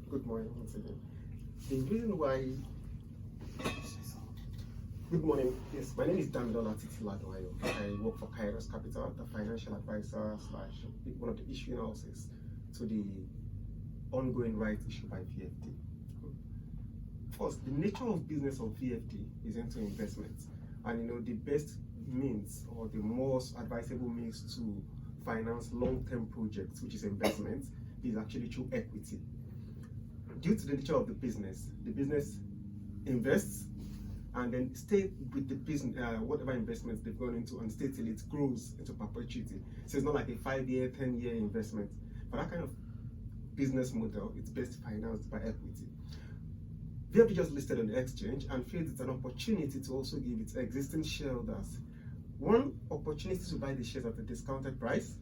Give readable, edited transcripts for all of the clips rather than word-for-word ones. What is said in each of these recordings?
Good morning once again. The reason why. Good morning. Yes, my name is Damilola Titiladoyo. I work for Kairos Capital, the financial advisor slash one of the issuing houses to the ongoing rights issue by VFD. First, the nature of business of VFD is into investments, and the best means or the most advisable means to finance long-term projects, which is investments, is actually through equity. Due to the nature of the business invests and then stay with the business, whatever investments they've gone into, and stay till it grows into perpetuity. So it's not like a 5-year, 10-year investment. For that kind of business model, it's best financed by equity. VFD just listed on the exchange and feels it's an opportunity to also give its existing shareholders one, opportunity to buy the shares at a discounted price.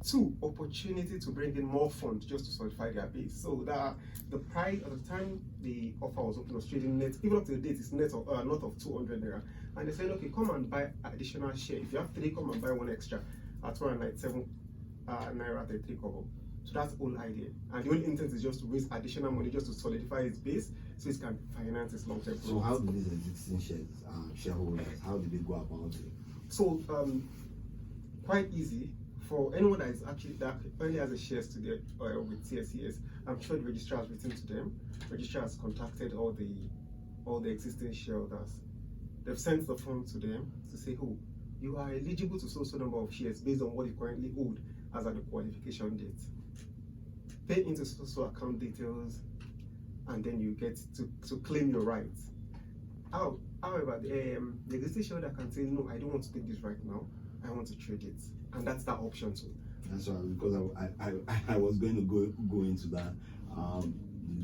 Two, opportunity to bring in more funds just to solidify their base. So that the price at the time the offer was open was trading net, even up to the date, it's net of not of 200 naira. And they said, okay, come and buy additional share. If you have 3, come and buy one extra at 297 naira at 3 kobo. So that's the whole idea. And the only intent is just to raise additional money just to solidify its base so it can finance its long-term projects. So how do these existing shareholders, how do they go about it? So quite easy. For anyone that only has a shares today with TSCS, I'm sure the registrar has written to them. The registrar has contacted all the existing shareholders. They've sent the form to them to say, oh, you are eligible to so number of shares based on what you currently hold as at the qualification date. Pay into so account details, and then you get to claim your rights. However, the existing shareholder can say, no, I don't want to take this right now. I want to trade it, and that's that option too. That's right, because I was going to go into that. Do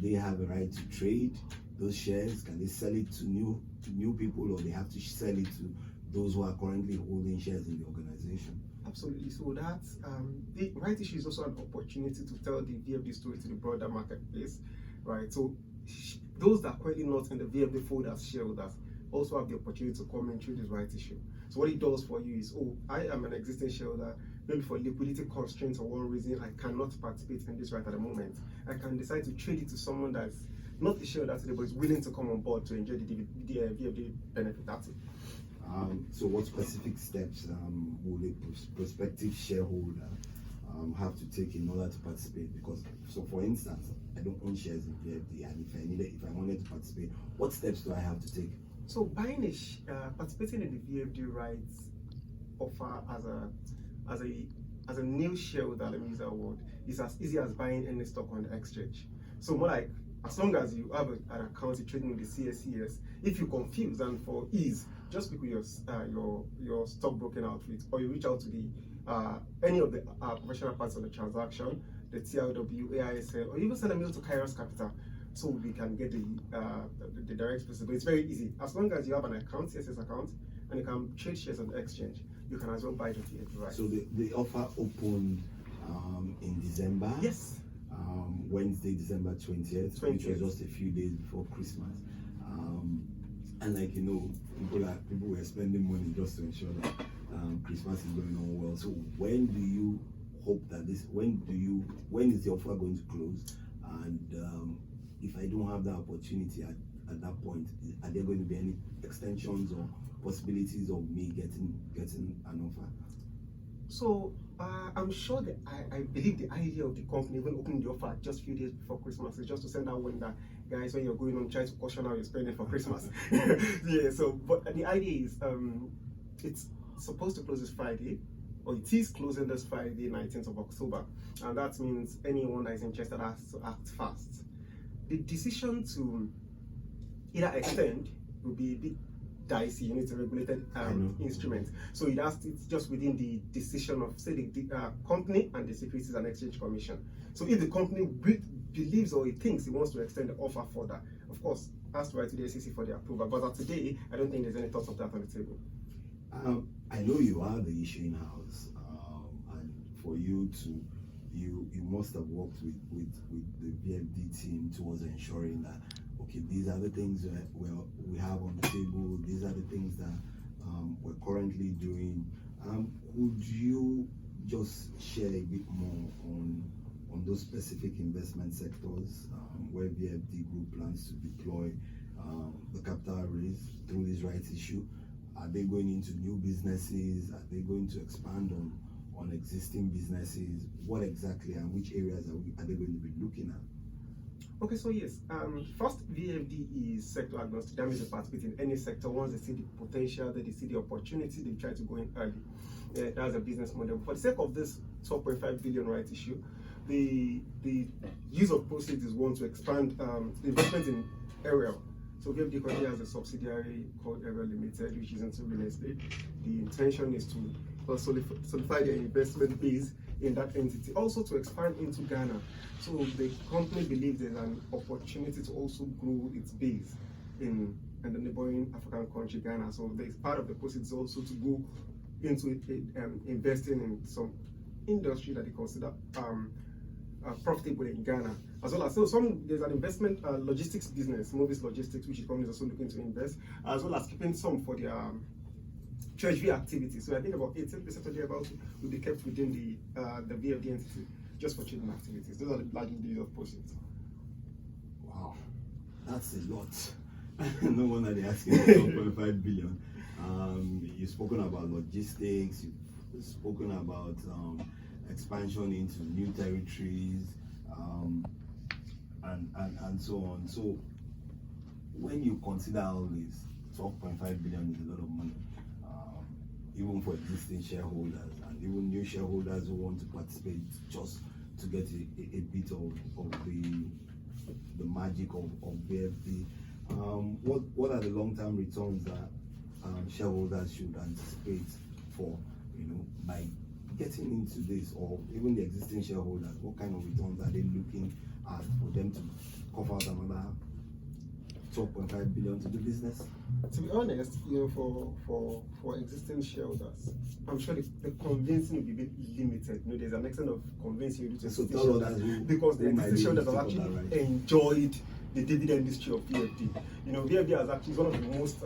they have a right to trade those shares? Can they sell it to new people, or they have to sell it to those who are currently holding shares in the organization? Absolutely. So that's the right issue is also an opportunity to tell the VFD story to the broader marketplace, right? So those that are currently not in the VFD fold as shareholders also have the opportunity to come and trade this right issue. So what it does for you is, oh, I am an existing shareholder, maybe for liquidity constraints or one reason I cannot participate in this right at the moment. I can decide to trade it to someone that's not a shareholder today, but is willing to come on board to enjoy the VFD benefit. That's it. So what specific steps will a prospective shareholder have to take in order to participate? Because, so for instance, I don't own shares in VFD, and if I wanted to participate, what steps do I have to take? So participating in the VFD rights offer as a new shareholder, let me use that word, is as easy as buying any stock on the exchange. So more like, as long as you have an account you're trading with the CSCS, if you confuse, and for ease, just speak with your stockbroking outfit, or you reach out to the any of the professional parts of the transaction, the TLW, AISL, or even send a mail to Kairos Capital, so we can get the direct process. But it's very easy. As long as you have an account, CSS account, and you can trade shares on the exchange, you can as well buy the VFD rights. So the offer opened in December? Yes. Wednesday, December 20th, which was just a few days before Christmas. And like people were spending money just to ensure that Christmas is going on well. So when do you hope that when is the offer going to close? And if I don't have that opportunity at that point, are there going to be any extensions or possibilities of me getting an offer? So I'm sure that I believe the idea of the company even opening the offer just a few days before Christmas is just to send out one that, guys, when you're going on, try to caution how you're spending for Christmas. Yeah. So, but the idea is it's supposed to close this Friday, or it is closing this Friday, 19th of October, and that means anyone that is interested has to act fast. The decision to either extend will be a bit dicey. You need a regulated instrument, so it's just within the decision of, say, the company and the Securities and Exchange Commission. So if the company believes or it thinks it wants to extend the offer further, of course, has to write to the SEC for the approval. But as today, I don't think there's any thoughts of that on the table. I know you are the issuing house, and for you to you must have worked with the VFD team towards ensuring that, okay, these are the things that we have on the table, these are the things that we're currently doing. Could you just share a bit more on those specific investment sectors where VFD Group plans to deploy the capital raise through this rights issue? Are they going into new businesses? Are they going to expand on existing businesses? What exactly and which areas are they going to be looking at? Okay, so yes, first, VFD is sector agnostic. That means they participate in any sector. Once they see the potential, that they see the opportunity, they try to go in early. That's a business model. For the sake of this 12.5 billion rights issue, the use of proceeds is one to expand the investment in Aerial. So VFD currently has a subsidiary called Aerial Limited, which is into real estate. The intention is to solidify their investment base in that entity, also to expand into Ghana. So the company believes there's an opportunity to also grow its base in the neighboring African country, Ghana. So there's part of the proceeds also to go into investing in some industry that they consider profitable in Ghana, as well as there's an investment logistics business, Movis Logistics, which the company is also looking to invest, as well as keeping some for their treasury activities. So I think about 18% of their about will be kept within the VFD entity just for trading activities. Those are the large use of proceeds. Wow, that's a lot. No wonder they're asking for 1.5 billion. You've spoken about logistics, you've spoken about expansion into new territories, and so on. So when you consider all this, 12.5 billion is a lot of money, even for existing shareholders and even new shareholders who want to participate just to get a bit of the magic of VFD. What are the long-term returns that shareholders should anticipate for, by getting into this, or even the existing shareholders? What kind of returns are they looking at for them to cover out another 12.5 billion to do business? To be honest, for existing shareholders, I'm sure the convincing will be a bit limited. There's an extent of convincing you to existing shareholders, because the existing shareholders have actually enjoyed the dividend history of VFD. VFD has actually one of the most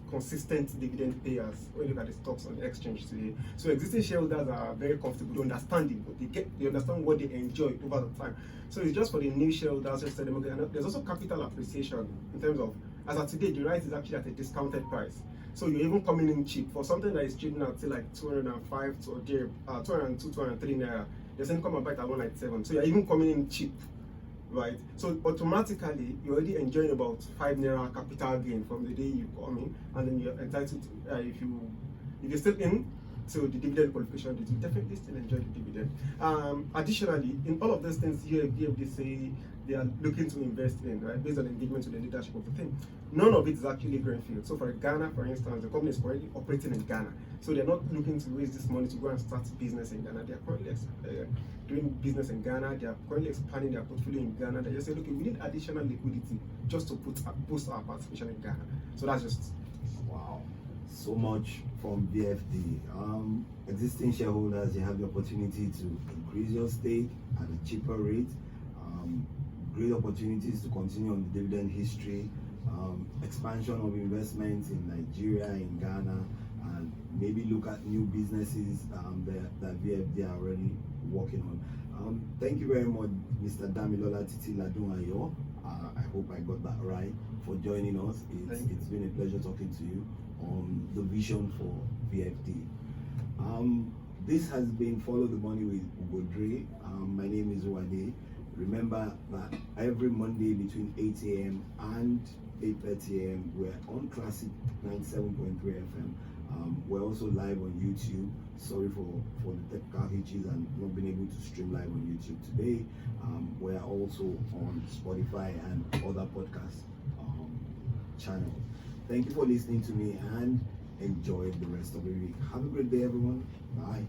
consistent dividend payers when you look at the stocks on the exchange today. So existing shareholders are very comfortable, they understand it, they understand what they enjoy over the time. So it's just for the new shareholders, and there's also capital appreciation in terms of, as of today, the right is actually at a discounted price. So you're even coming in cheap for something that is trading at say like 205 to 202, 203 naira. There's income about at 197. So you're even coming in cheap, right? So automatically you're already enjoying about 5 naira capital gain from the day you come in, and then you're entitled to, if you're still in to the dividend qualification, you definitely still enjoy the dividend. Additionally, in all of these things here, VFD say they are looking to invest in, right, based on engagement with the leadership of the thing. None of it is actually greenfield. So for Ghana, for instance, the company is currently operating in Ghana. So they're not looking to raise this money to go and start business in Ghana. They are currently doing business in Ghana. They are currently expanding their portfolio in Ghana. They just say, okay, we need additional liquidity just to boost our participation in Ghana. So that's just... Wow. So much from VFD. Existing shareholders, you have the opportunity to increase your stake at a cheaper rate. Great opportunities to continue on the dividend history, expansion of investments in Nigeria, in Ghana, and maybe look at new businesses that VFD are already working on. Thank you very much, Mr. Damilola Titi Ladun-Ayo. I hope I got that right, for joining us. It's been a pleasure talking to you on the vision for VFD. This has been Follow the Money with Ugodre. My name is Ugodre. Remember that every Monday between 8 a.m. and 8:30 a.m. we're on Classic 97.3 FM. We're also live on YouTube. Sorry for the technical hitches and not being able to stream live on YouTube today. We're also on Spotify and other podcast channels. Thank you for listening to me, and enjoy the rest of the week. Have a great day, everyone. Bye.